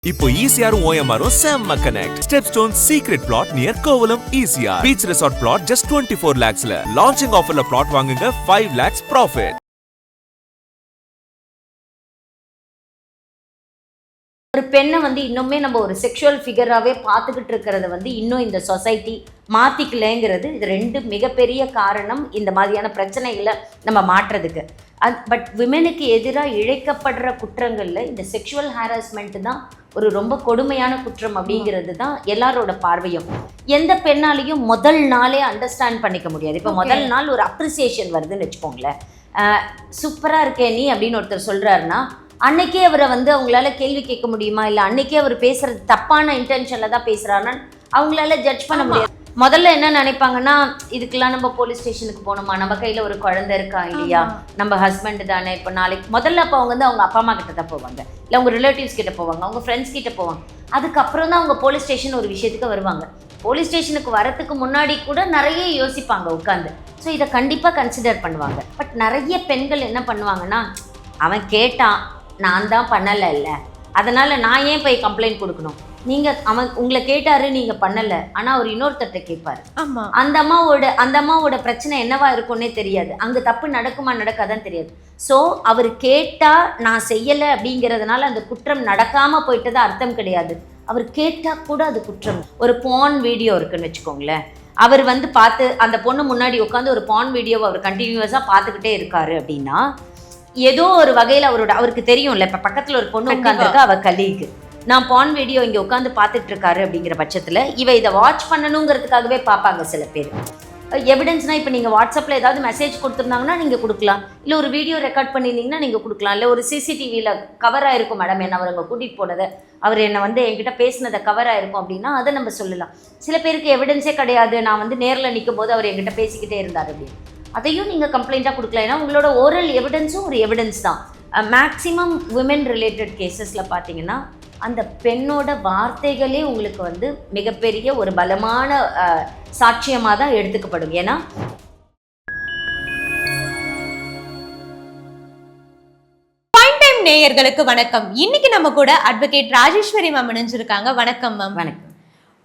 இப்போ ECR OMR செம்ம connect. Stepstone secret plot near Kovalam ECR. Beach resort plot just 24 lakhs ல. Launching offerல plot வாங்குங்க 5 lakhs profit. ஒரு பெண்ணை இன்னுமே நம்ம ஒரு செக்ஷுவல் ஃபிகராகவே பார்த்துக்கிட்டு இருக்கிறத இன்னும் இந்த சொசைட்டி மாற்றிக்கலைங்கிறது இது ரெண்டு மிகப்பெரிய காரணம் இந்த மாதிரியான பிரச்சனைகளை நம்ம மாற்றுறதுக்கு. பட் விமெனுக்கு எதிராக இழைக்கப்படுற குற்றங்களில் இந்த செக்ஷுவல் ஹாரஸ்மெண்ட் தான் ஒரு ரொம்ப கொடுமையான குற்றம் அப்படிங்கிறது தான் எல்லாரோட பார்வையும். எந்த பெண்ணாலையும் முதல் நாளே அண்டர்ஸ்டாண்ட் பண்ணிக்க முடியாது. இப்போ முதல் நாள் ஒரு அப்ரிசியேஷன் வருதுன்னு வச்சுக்கோங்களேன், சூப்பராக இருக்கே நீ அப்படின்னு ஒருத்தர் சொல்கிறாருன்னா அன்னைக்கே அவரை அவங்களால கேள்வி கேட்க முடியுமா? இல்லை அன்னைக்கே அவர் பேசுறது தப்பான இன்டென்ஷனில் தான் பேசுகிறாருன்னு அவங்களால ஜட்ஜ் பண்ண முடியாது. முதல்ல என்ன நினைப்பாங்கன்னா, இதுக்கெல்லாம் நம்ம போலீஸ் ஸ்டேஷனுக்கு போகணுமா, நம்ம கையில் ஒரு குழந்தை இருக்கா இல்லையா, நம்ம ஹஸ்பண்ட் தானே, இப்போ நாளைக்கு முதல்ல அப்போ அவங்க அவங்க அப்பா அம்மா கிட்ட தான் போவாங்க, இல்லை அவங்க ரிலேட்டிவ்ஸ் கிட்ட போவாங்க, அவங்க ஃப்ரெண்ட்ஸ் கிட்ட போவாங்க. அதுக்கப்புறம் தான் அவங்க போலீஸ் ஸ்டேஷன் ஒரு விஷயத்துக்கு வருவாங்க. போலீஸ் ஸ்டேஷனுக்கு வரத்துக்கு முன்னாடி கூட நிறைய யோசிப்பாங்க உட்காந்து. ஸோ இதை கண்டிப்பாக கன்சிடர் பண்ணுவாங்க. பட் நிறைய பெண்கள் என்ன பண்ணுவாங்கன்னா, அவன் கேட்டான், நான் தான் பண்ணலை இல்லை, அதனால் நான் ஏன் போய் கம்ப்ளைண்ட் கொடுக்கணும், நீங்கள் உங்களை கேட்டாரு நீங்கள் பண்ணலை, ஆனால் அவர் இன்னொருத்தர்கிட்ட கேட்பார். ஆமாம், அந்த அம்மாவோட பிரச்சனை என்னவா இருக்கும்னே தெரியாது, அங்கே தப்பு நடக்குமா நடக்காதான் தெரியாது. ஸோ அவர் கேட்டால் நான் செய்யலை அப்படிங்கிறதுனால அந்த குற்றம் நடக்காமல் போயிட்டது அர்த்தம் கிடையாது. அவர் கேட்டால் கூட அது குற்றம். ஒரு பான் வீடியோ இருக்குன்னு வச்சுக்கோங்களேன், அவர் பார்த்து அந்த பொண்ணு முன்னாடி உட்காந்து ஒரு பான் வீடியோவை அவர் கண்டினியூஸாக பார்த்துக்கிட்டே இருக்காரு அப்படின்னா ஏதோ ஒரு வகையில் அவருக்கு தெரியும்ல, இப்போ பக்கத்தில் ஒரு பொண்ணு உட்காந்துருக்கா, அவள் கலீக்கு, நான் பான் வீடியோ இங்கே உட்காந்து பார்த்துட்டு இருக்காரு அப்படிங்கிற பட்சத்தில் இவ இதை வாட்ச் பண்ணணுங்கிறதுக்காகவே பார்ப்பாங்க சில பேர். எவிடன்ஸ்னால் இப்போ நீங்கள் வாட்ஸ்அப்பில் ஏதாவது மெசேஜ் கொடுத்துருந்தாங்கன்னா நீங்கள் கொடுக்கலாம், இல்லை ஒரு வீடியோ ரெக்கார்ட் பண்ணியிருந்தீங்கன்னா நீங்கள் கொடுக்கலாம், இல்லை ஒரு சிசிடிவியில் கவராக இருக்கும், மேடம் என்ன அவர் அங்கே கூட்டிகிட்டு போனதை, அவர் என்னை என்கிட்ட பேசினதை கவராக இருக்கும் அப்படின்னா அதை நம்ம சொல்லலாம். சில பேருக்கு எவிடன்ஸே கிடையாது, நான் நேரில் நிற்கும் போது அவர் என்கிட்ட பேசிக்கிட்டே இருந்தார் அப்படின்னு, அதையும் நீங்கள் கம்ப்ளைண்ட்டாக கொடுக்கலாம். ஏன்னா உங்களோட ஓரல் எவிடன்ஸும் ஒரு எவிடன்ஸ் தான். மேக்ஸிமம் விமென் ரிலேட்டட் கேசஸில் பார்த்தீங்கன்னா அந்த பெண்ணோட வார்த்தைகளே உங்களுக்கு மிகப்பெரிய ஒரு பலமான சாட்சியமாக தான் எடுத்துக்கப்படும். ஏன்னா நேயர்களுக்கு வணக்கம். இன்னைக்கு நம்ம கூட அட்வொகேட் ராஜேஸ்வரி மேம் இணைஞ்சிருக்காங்க. வணக்கம் மேம். வணக்கம்.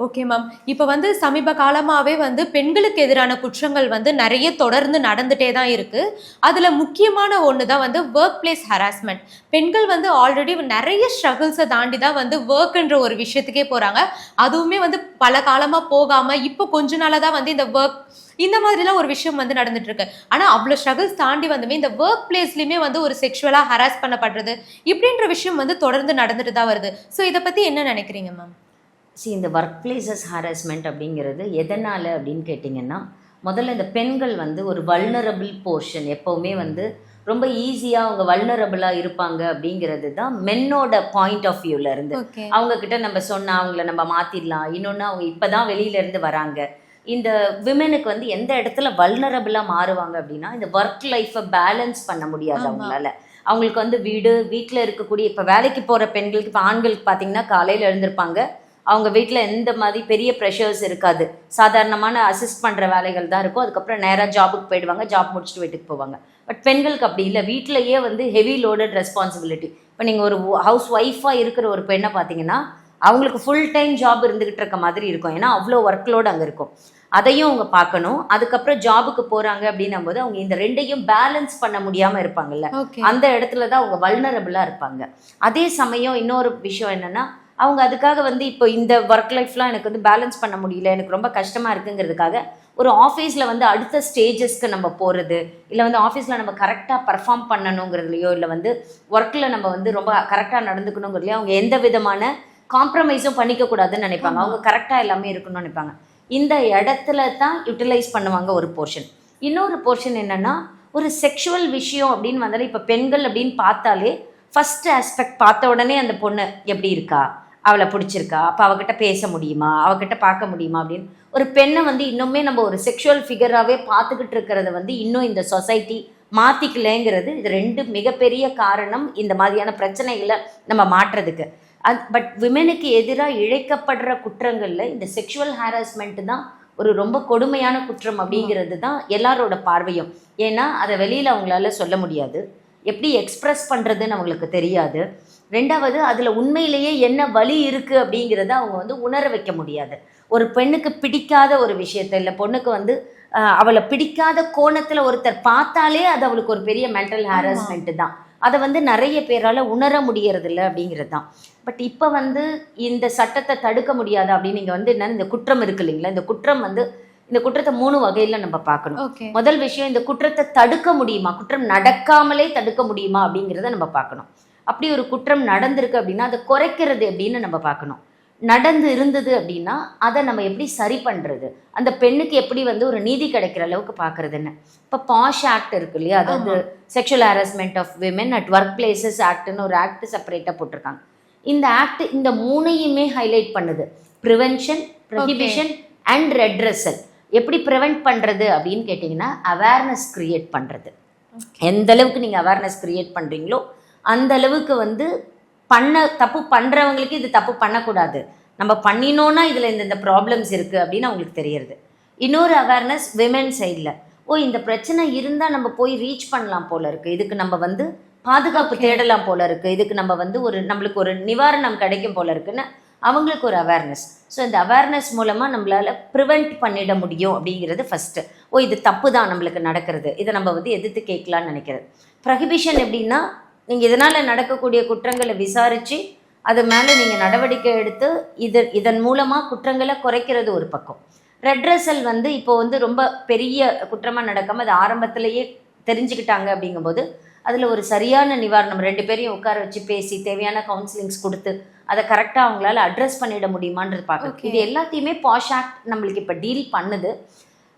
ஓகே மேம், இப்போ சமீப காலமாகவே பெண்களுக்கு எதிரான குற்றங்கள் நிறைய தொடர்ந்து நடந்துகிட்டே தான் இருக்குது. அதில் முக்கியமான ஒன்று தான் ஒர்க் பிளேஸ் ஹராஸ்மெண்ட். பெண்கள் ஆல்ரெடி நிறைய ஸ்ட்ரகிள்ஸை தாண்டி தான் ஒர்க்குன்ற ஒரு விஷயத்துக்கே போகிறாங்க. அதுவுமே பல காலமாக போகாமல் இப்போ கொஞ்ச நாளாக தான் இந்த ஒர்க் இந்த மாதிரிலாம் ஒரு விஷயம் நடந்துட்டு இருக்கு. ஆனால் அவ்வளோ ஸ்ட்ரகிள்ஸ் தாண்டி இந்த ஒர்க் பிளேஸ்லையுமே ஒரு செக்ஷுவலாக ஹராஸ் பண்ணப்படுறது இப்படின்ற விஷயம் தொடர்ந்து நடந்துட்டு தான் வருது. ஸோ இதை பற்றி என்ன நினைக்கிறீங்க மேம்? இந்த ஒர்க் பிளேசஸ் ஹாரஸ்மெண்ட் அப்படிங்கிறது எதனால் அப்படின்னு கேட்டிங்கன்னா, முதல்ல இந்த பெண்கள் ஒரு வல்னரபிள் போர்ஷன் எப்போவுமே ரொம்ப ஈஸியாக அவங்க வல்னரபிளாக இருப்பாங்க அப்படிங்கிறது தான் மென்னோட பாயிண்ட் ஆஃப் வியூவில் இருந்து. அவங்கக்கிட்ட நம்ம சொன்னால் அவங்கள நம்ம மாற்றிடலாம். இன்னொன்று, அவங்க இப்போ தான் வெளியிலேருந்து வராங்க. இந்த விமெனுக்கு எந்த இடத்துல வல்னரபிளாக மாறுவாங்க அப்படின்னா, இந்த ஒர்க் லைஃப்பை பேலன்ஸ் பண்ண முடியாது அவங்களால. அவங்களுக்கு வீட்டில் இருக்கக்கூடிய, இப்போ வேலைக்கு போகிற பெண்களுக்கு, இப்போ ஆண்களுக்கு பார்த்திங்கன்னா காலையில் எழுந்திருப்பாங்க, அவங்க வீட்டில் எந்த மாதிரி பெரிய ப்ரெஷர்ஸ் இருக்காது, சாதாரணமான அசிஸ்ட் பண்ணுற வேலைகள் தான் இருக்கும். அதுக்கப்புறம் நேராக ஜாபுக்கு போயிடுவாங்க, ஜாப் முடிச்சுட்டு வீட்டுக்கு போவாங்க. பட் பெண்களுக்கு அப்படி இல்லை, வீட்டிலையே ஹெவி லோடட் ரெஸ்பான்சிபிலிட்டி. இப்போ நீங்கள் ஒரு ஹவுஸ் ஒய்ஃபாக இருக்கிற ஒரு பெண்ணை பார்த்தீங்கன்னா அவங்களுக்கு ஃபுல் டைம் ஜாப் இருந்துக்கிட்டு இருக்க மாதிரி இருக்கும். ஏன்னா அவ்வளோ ஒர்க் லோடு அங்கே இருக்கும், அதையும் அவங்க பார்க்கணும். அதுக்கப்புறம் ஜாபுக்கு போகிறாங்க அப்படின்னும் போது அவங்க இந்த ரெண்டையும் பேலன்ஸ் பண்ண முடியாமல் இருப்பாங்கல்ல, அந்த இடத்துல தான் அவங்க வல்னரபிளாக இருப்பாங்க. அதே சமயம் இன்னொரு விஷயம் என்னென்னா, அவங்க அதுக்காக இப்போ இந்த ஒர்க் லைஃப்லாம் எனக்கு பேலன்ஸ் பண்ண முடியல, எனக்கு ரொம்ப கஷ்டமாக இருக்குங்கிறதுக்காக ஒரு ஆஃபீஸில் அடுத்த ஸ்டேஜஸ்க்கு நம்ம போகிறது, இல்லை ஆஃபீஸில் நம்ம கரெக்டாக பர்ஃபார்ம் பண்ணணுங்கிறதுலையோ, இல்லை ஒர்க்கில் நம்ம ரொம்ப கரெக்டாக நடந்துக்கணுங்கிறதுலையோ அவங்க எந்த விதமான காம்ப்ரமைஸும் பண்ணிக்கக்கூடாதுன்னு நினைப்பாங்க. அவங்க கரெக்டாக எல்லாமே இருக்கணும்னு நினைப்பாங்க. இந்த இடத்துல தான் யூட்டிலைஸ் பண்ணுவாங்க ஒரு போர்ஷன். இன்னொரு போர்ஷன் என்னென்னா, ஒரு செக்ஷுவல் விஷயம் அப்படின்னு வந்தாலே, இப்போ பெண்கள் அப்படின்னு பார்த்தாலே ஃபஸ்ட்டு ஆஸ்பெக்ட் பார்த்த உடனே அந்த பொண்ணு எப்படி இருக்கா, அவளை பிடிச்சிருக்கா, அப்போ அவகிட்ட பேச முடியுமா, அவகிட்ட பார்க்க முடியுமா அப்படின்னு ஒரு பெண்ணை இன்னுமே நம்ம ஒரு செக்ஷுவல் ஃபிகராகவே பார்த்துக்கிட்டு இருக்கிறத இன்னும் இந்த சொசைட்டி மாற்றிக்கலைங்கிறது இது ரெண்டு மிகப்பெரிய காரணம் இந்த மாதிரியான பிரச்சனைகளை நம்ம மாற்றுறதுக்கு. பட் விமெனுக்கு எதிராக இழைக்கப்படுற குற்றங்களில் இந்த செக்ஷுவல் ஹாரஸ்மெண்ட் தான் ஒரு ரொம்ப கொடுமையான குற்றம் அப்படிங்கிறது தான் எல்லாரோட பார்வையும். ஏன்னா அதை வெளியில் அவங்களால சொல்ல முடியாது, எப்படி எக்ஸ்ப்ரெஸ் பண்ணுறதுன்னு அவங்களுக்கு தெரியாது. ரெண்டாவது அதில் உண்மையிலேயே என்ன வலி இருக்குது அப்படிங்கிறத அவங்க வந்து உணர வைக்க முடியாது. ஒரு பெண்ணுக்கு பிடிக்காத ஒரு விஷயத்த, இல்லை பொண்ணுக்கு வந்து அவளை பிடிக்காத கோணத்தில் ஒருத்தர் பார்த்தாலே அது அவளுக்கு ஒரு பெரிய மென்டல் ஹாரஸ்மெண்ட்டு தான். அதை வந்து நிறைய பேரால் உணர முடியறதில்ல அப்படிங்கிறது தான். பட் இப்போ வந்து இந்த சட்டத்தை தடுக்க முடியாது அப்படின்னு நீங்கள் வந்து என்ன, இந்த குற்றம் இருக்கு இல்லைங்களா, இந்த குற்றம் வந்து இந்த குற்றத்தை 3 வகையில் நம்ம பார்க்கணும். முதல் விஷயம், இந்த குற்றத்தை தடுக்க முடியுமா, குற்றம் நடக்காமலே தடுக்க முடியுமா அப்படிங்கிறத நம்ம பார்க்கணும். அப்படி ஒரு குற்றம் நடந்திருக்கு அப்படின்னா அதை குறைக்கிறது எப்படின்னு நம்ம பார்க்கணும். நடந்து இருந்தது அப்படின்னா அதை நம்ம எப்படி சரி பண்ணுறது, அந்த பெண்ணுக்கு எப்படி வந்து ஒரு நீதி கிடைக்கிற அளவுக்கு பார்க்குறதுன்னு. இப்போ பாஷ் ஆக்ட் இருக்கு இல்லையா, அதாவது sexual harassment of women at work places ஆக்ட்னு ஒரு ஆக்ட் செப்பரேட்டாக போட்டிருக்காங்க. இந்த ஆக்ட் இந்த 3ஐயுமே ஹைலைட் பண்ணுது. Prevention, prohibition and redressal. எப்படி ப்ரிவென்ட் பண்ணுறது அப்படின்னு கேட்டிங்கன்னா அவேர்னஸ் க்ரியேட் பண்ணுறது. எந்த அளவுக்கு நீங்கள் அவேர்னஸ் க்ரியேட் பண்ணுறீங்களோ அந்த அளவுக்கு வந்து தப்பு பண்ணுறவங்களுக்கு இது தப்பு பண்ணக்கூடாது, நம்ம பண்ணினோன்னா இதில் இந்த ப்ராப்ளம்ஸ் இருக்குது அப்படின்னு அவங்களுக்கு தெரியறது. இன்னொரு அவேர்னஸ் விமென் சைடில், இந்த பிரச்சனை இருந்தால் நம்ம போய் ரீச் பண்ணலாம் போல இருக்குது, இதுக்கு நம்ம வந்து பாதுகாப்பு தேடலாம் போல இருக்குது, இதுக்கு நம்ம வந்து நம்மளுக்கு ஒரு நிவாரணம் கிடைக்கும் போல இருக்குன்னு அவங்களுக்கு ஒரு அவேர்னஸ். ஸோ இந்த அவேர்னஸ் மூலமாக நம்மளால் ப்ரிவெண்ட் பண்ணிட முடியும் அப்படிங்கிறது ஃபஸ்ட்டு. இது தப்பு தான் நம்மளுக்கு நடக்கிறது, இதை நம்ம வந்து எதிர்த்து கேட்கலான்னு நினைக்கிறது. ப்ரொஹிபிஷன் எப்படின்னா, நீங்கள் இதனால் நடக்கக்கூடிய குற்றங்களை விசாரித்து அது மேலே நீங்கள் நடவடிக்கை எடுத்து இதன் மூலமாக குற்றங்களை குறைக்கிறது ஒரு பக்கம். ரெட்ரெசல் வந்து இப்போ வந்து ரொம்ப பெரிய குற்றமாக நடக்காமல் அது ஆரம்பத்திலேயே தெரிஞ்சுக்கிட்டாங்க அப்படிங்கும்போது அதில் ஒரு சரியான நிவாரணம், 2 பேரையும் உட்கார வச்சு பேசி தேவையான கவுன்சிலிங்ஸ் கொடுத்து அதை கரெக்டாக அவங்களால அட்ரஸ் பண்ணிட முடியுமான்றது பார்க்கணும். இது எல்லாத்தையுமே பாஷ் ஆக்ட் நம்மளுக்கு இப்போ டீல் பண்ணுது.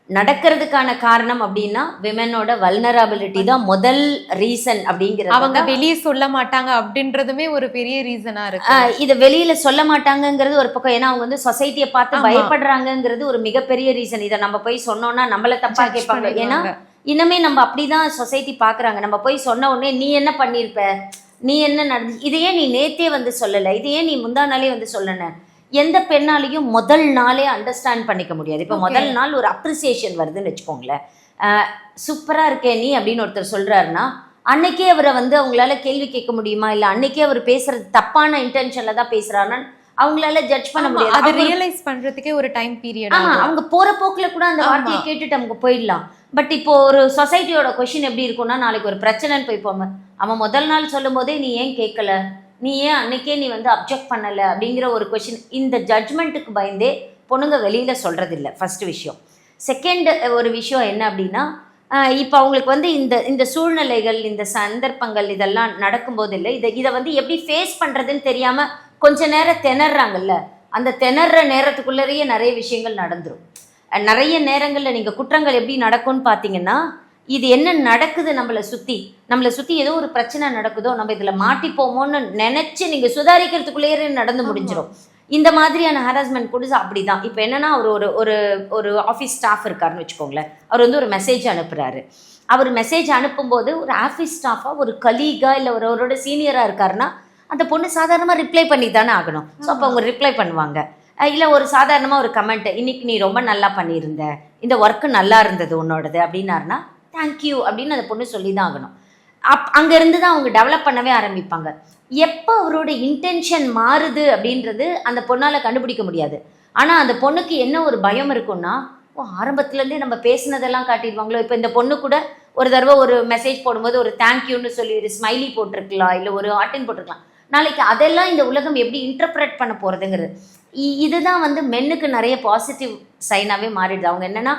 நடக்கிறதுக்கான காரணம் அப்படின்னா விமெனோட வல்னரபிலிட்டி தான் முதல் ரீசன் அப்படிங்கிறது. அவங்க வெளியே சொல்ல மாட்டாங்க அப்படின்றதுமே ஒரு பெரிய ரீசனா இருக்கு. இதை வெளியில சொல்ல மாட்டாங்கங்கிறது ஒரு பக்கம், ஏன்னா அவங்க வந்து சொசைட்டியை பார்த்து பயப்படுறாங்கங்கிறது ஒரு மிகப்பெரிய ரீசன். இதை நம்ம போய் சொன்னோம்னா நம்மள தப்பா கேட்பாங்க. ஏன்னா இன்னமே நம்ம அப்படிதான் சொசைட்டி பார்க்குறாங்க. நம்ம போய் சொன்ன உடனே நீ என்ன பண்ணியிருப்ப, நீ என்ன நடந்து, இதையே நீ நேத்தே வந்து சொல்லலை, இதையே நீ முந்தா நாளே வந்து சொல்லன. எந்த பெண்ணாலையும் முதல் நாளே அண்டர்ஸ்டாண்ட் பண்ணிக்க முடியாது. இப்போ முதல் நாள் ஒரு அப்ரிசியேஷன் வருதுன்னு வச்சுக்கோங்களேன், சூப்பராக இருக்கே நீ அப்படின்னு ஒருத்தர் சொல்கிறாருன்னா அன்னைக்கே அவரை வந்து அவங்களால கேள்வி கேட்க முடியுமா, இல்லை அன்னைக்கே அவர் பேசுறது தப்பான இன்டென்ஷனில் தான் பேசுகிறாருன்னு அவங்களால ஜட்ஜ் பண்ண முடியாது. அதை ரியலைஸ் பண்ணுறதுக்கே ஒரு டைம் பீரியட். அவங்க போகிற போக்கில் கூட அந்த வார்த்தையை கேட்டுட்டு அவங்க போயிடலாம். பட் இப்போ ஒரு சொசைட்டியோட கொஷின் எப்படி இருக்கும்னா, நாளைக்கு ஒரு பிரச்சனைன்னு போய் போங்க, அவன் முதல் நாள் சொல்லும் போதே நீ ஏன் கேட்கல, நீ ஏன் அன்னைக்கே நீ வந்து அப்ஜெக்ட் பண்ணலை அப்படிங்கிற ஒரு கொஷின். இந்த ஜட்ஜ்மெண்ட்டுக்கு பயந்தே பொண்ணுங்க வெளியில் சொல்கிறதில்ல, ஃபஸ்ட்டு விஷயம். செகண்ட் ஒரு விஷயம் என்ன அப்படின்னா, இப்போ அவங்களுக்கு வந்து இந்த சூழ்நிலைகள், இந்த சந்தர்ப்பங்கள் இதெல்லாம் நடக்கும்போது இல்லை, இதை வந்து எப்படி ஃபேஸ் பண்ணுறதுன்னு தெரியாமல் கொஞ்ச நேரம் திணறாங்கல்ல, அந்த திணற நேரத்துக்குள்ளேயே நிறைய விஷயங்கள் நடந்துடும். நிறைய நேரங்களில் நீங்கள் குற்றங்கள் எப்படி நடக்கும்னு பார்த்தீங்கன்னா, இது என்ன நடக்குது நம்மளை சுற்றி ஏதோ ஒரு பிரச்சனை நடக்குதோ, நம்ம இதில் மாட்டிப்போமோன்னு நினச்சி நீங்கள் சுதாரிக்கிறதுக்குள்ளேயே நடந்து முடிஞ்சிடும். இந்த மாதிரியான ஹராஸ்மெண்ட் கூட அப்படி தான். இப்போ என்னென்னா, ஒரு ஆஃபீஸ் ஸ்டாஃப் இருக்காருன்னு வச்சுக்கோங்களேன், அவர் வந்து ஒரு மெசேஜ் அனுப்புகிறாரு. அவர் மெசேஜ் அனுப்பும்போது ஒரு ஆஃபீஸ் ஸ்டாஃபாக, ஒரு கலீகா, இல்லை அவரோட சீனியராக இருக்காருன்னா அந்த பொண்ணு சாதாரணமாக ரிப்ளை பண்ணி தானே ஆகணும். ஸோ அப்போ அவங்க ரிப்ளை பண்ணுவாங்க. இல்லை ஒரு சாதாரணமாக ஒரு கமெண்ட்டு, இன்னைக்கு நீ ரொம்ப நல்லா பண்ணியிருந்த, இந்த ஒர்க்கு நல்லா இருந்தது உன்னோடது அப்படின்னாருன்னா தேங்க்யூ அப்படின்னு அந்த பொண்ணு சொல்லி தான் ஆகணும். அங்கேருந்து தான் அவங்க டெவலப் பண்ணவே ஆரம்பிப்பாங்க. எப்போ அவரோட இன்டென்ஷன் மாறுது அப்படின்றது அந்த பொண்ணால் கண்டுபிடிக்க முடியாது. ஆனால் அந்த பொண்ணுக்கு என்ன ஒரு பயம் இருக்குன்னா, ஆரம்பத்துலேருந்தே நம்ம பேசினதெல்லாம் காட்டிடுவாங்களோ. இப்போ இந்த பொண்ணு கூட ஒரு தடவை ஒரு மெசேஜ் போடும்போது ஒரு தேங்க்யூன்னு சொல்லி ஒரு ஸ்மைலி போட்டிருக்கலாம், இல்லை ஒரு ஹார்ட்டின் போட்டிருக்கலாம். நாளைக்கு அதெல்லாம் இந்த உலகம் எப்படி இன்டர்பிரட் பண்ண போகிறதுங்கிறது. இதுதான் வந்து மென்னுக்கு நிறைய பாசிட்டிவ் சைனாகவே மாறிடுது. அவங்க என்னென்னா,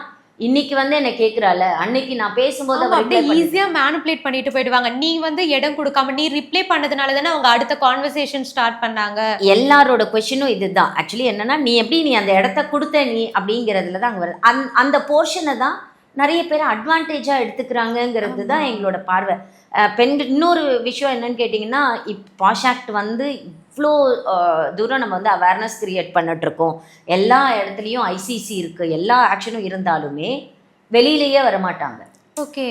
இன்னைக்கு வந்து என்ன கேட்குறாள், அன்னைக்கு நான் பேசும்போது அப்படியே ஈஸியாக மேனிப்புலேட் பண்ணிட்டு போயிடுவாங்க. நீ வந்து இடம் கொடுக்காம நீ ரிப்ளை பண்ணதுனால தானே அவங்க அடுத்த கான்வர்சேஷன் ஸ்டார்ட் பண்ணாங்க. எல்லாரோட கொஷினும் இதுதான். ஆக்சுவலி என்னன்னா, நீ அந்த இடத்த கொடுத்த நீ அப்படிங்கிறதுல தான் அங்கே வருது. அந்த போர்ஷனை தான் நிறைய பேர் அட்வான்டேஜாக எடுத்துக்கிறாங்கங்கிறது தான் எங்களோட பார்வை. பெண்கள் இன்னொரு விஷயம் என்னன்னு கேட்டிங்கன்னா, பாஷ் ஆக்ட் வந்து இவ்வளோ தூரம் நம்ம வந்து அவேர்னஸ் கிரியேட் பண்ணிட்டுருக்கோம். எல்லா இடத்துலையும் ஐசிசி இருக்குது, எல்லா ஆக்ஷனும் இருந்தாலுமே வெளியிலேயே வரமாட்டாங்க. ஓகே,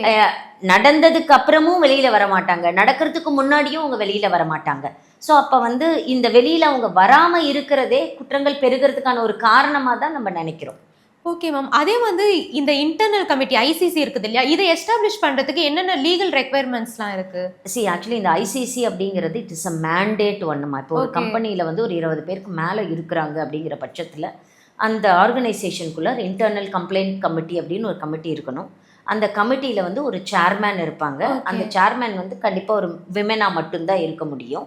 நடந்ததுக்கு அப்புறமும் வெளியில் வரமாட்டாங்க, நடக்கிறதுக்கு முன்னாடியும் அவங்க வெளியில் வரமாட்டாங்க. ஸோ அப்போ வந்து இந்த வெளியில் அவங்க வராமல் இருக்கிறதே குற்றங்கள் பெருகிறதுக்கான ஒரு காரணமாக தான் நம்ம நினைக்கிறோம். Okay ma'am. அதே வந்து இந்த இன்டர்னல் கமிட்டி ஐசிசி இருக்குது இல்லையா, இதை எஸ்டாப்ளிஷ் பண்றதுக்கு என்னென்ன லீகல் ரெக்யர்மெண்ட்ஸ்லாம் இருக்கு? ஆக்சுவலி இந்த ஐசிசி அப்படிங்கிறது இட் இஸ் அ மேண்டேட் ஒன்னுமா. இப்போ ஒரு கம்பெனியில் வந்து ஒரு 20 பேருக்கு மேலே இருக்கிறாங்க அப்படிங்கிற பட்சத்தில் அந்த ஆர்கனைசேஷனுக்குள்ள இன்டர்னல் கம்ப்ளைண்ட் கமிட்டி அப்படின்னு ஒரு கமிட்டி இருக்கணும். அந்த கமிட்டியில் வந்து ஒரு சேர்மேன் இருப்பாங்க. அந்த சேர்மேன் வந்து கண்டிப்பாக ஒரு விமெனாக மட்டும்தான் இருக்க முடியும்.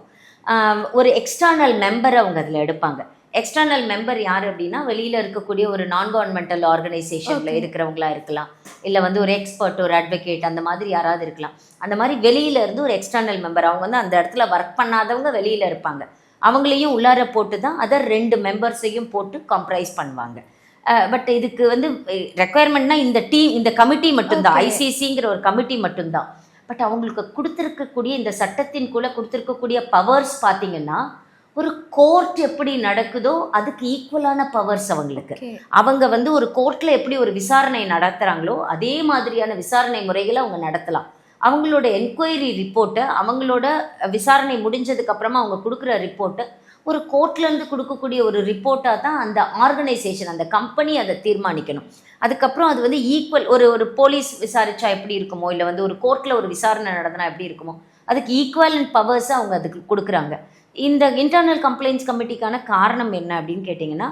ஒரு எக்ஸ்டர்னல் மெம்பரை அவங்க அதில் எடுப்பாங்க. எக்ஸ்டர்னல் மெம்பர் யார் அப்படின்னா வெளியில் இருக்கக்கூடிய ஒரு நான் கவர்மெண்டல் ஆர்கனைசேஷனில் இருக்கிறவங்களா இருக்கலாம், இல்லை வந்து ஒரு எக்ஸ்பர்ட், ஒரு அட்வொகேட், அந்த மாதிரி யாராவது இருக்கலாம். அந்த மாதிரி வெளியில இருந்து ஒரு எக்ஸ்டர்னல் மெம்பர், அவங்க வந்து அந்த இடத்துல ஒர்க் பண்ணாதவங்க வெளியில் இருப்பாங்க, அவங்களையும் உள்ளார போட்டு தான் அதர் 2 மெம்பர்ஸையும் போட்டு கம்ப்ரைஸ் பண்ணுவாங்க. பட் இதுக்கு வந்து ரெக்குயர்மெண்ட்னா இந்த கமிட்டி மட்டும்தான், ஐசிசிங்கிற ஒரு கமிட்டி மட்டும்தான். பட் அவங்களுக்கு கொடுத்துருக்கக்கூடிய இந்த சட்டத்தின்குள்ளே கொடுத்துருக்கக்கூடிய பவர்ஸ் பார்த்தீங்கன்னா ஒரு கோர்ட் எப்படி நடக்குதோ அதுக்கு ஈக்குவலான பவர்ஸ் அவங்களுக்கு. அவங்க வந்து ஒரு கோர்ட்டில் எப்படி ஒரு விசாரணை நடத்துகிறாங்களோ அதே மாதிரியான விசாரணை முறைகளை அவங்க நடத்தலாம். அவங்களோட என்கொயரி ரிப்போர்ட்டை, அவங்களோட விசாரணை முடிஞ்சதுக்கப்புறமா அவங்க கொடுக்குற ரிப்போர்ட்டை ஒரு கோர்ட்லேருந்து கொடுக்கக்கூடிய ஒரு ரிப்போர்ட்டாக தான் அந்த ஆர்கனைசேஷன், அந்த கம்பெனி அதை தீர்மானிக்கணும். அதுக்கப்புறம் அது வந்து ஈக்குவல், ஒரு போலீஸ் விசாரிச்சா எப்படி இருக்குமோ, இல்லை வந்து ஒரு கோர்ட்டில் ஒரு விசாரணை நடத்தினா எப்படி இருக்குமோ, அதுக்கு ஈக்குவல் பவர்ஸை அவங்க அதுக்கு கொடுக்குறாங்க. இந்த இன்டர்னல் கம்ப்ளைண்ட்ஸ் கமிட்டிக்கான காரணம் என்ன அப்படின்னு கேட்டிங்கன்னா,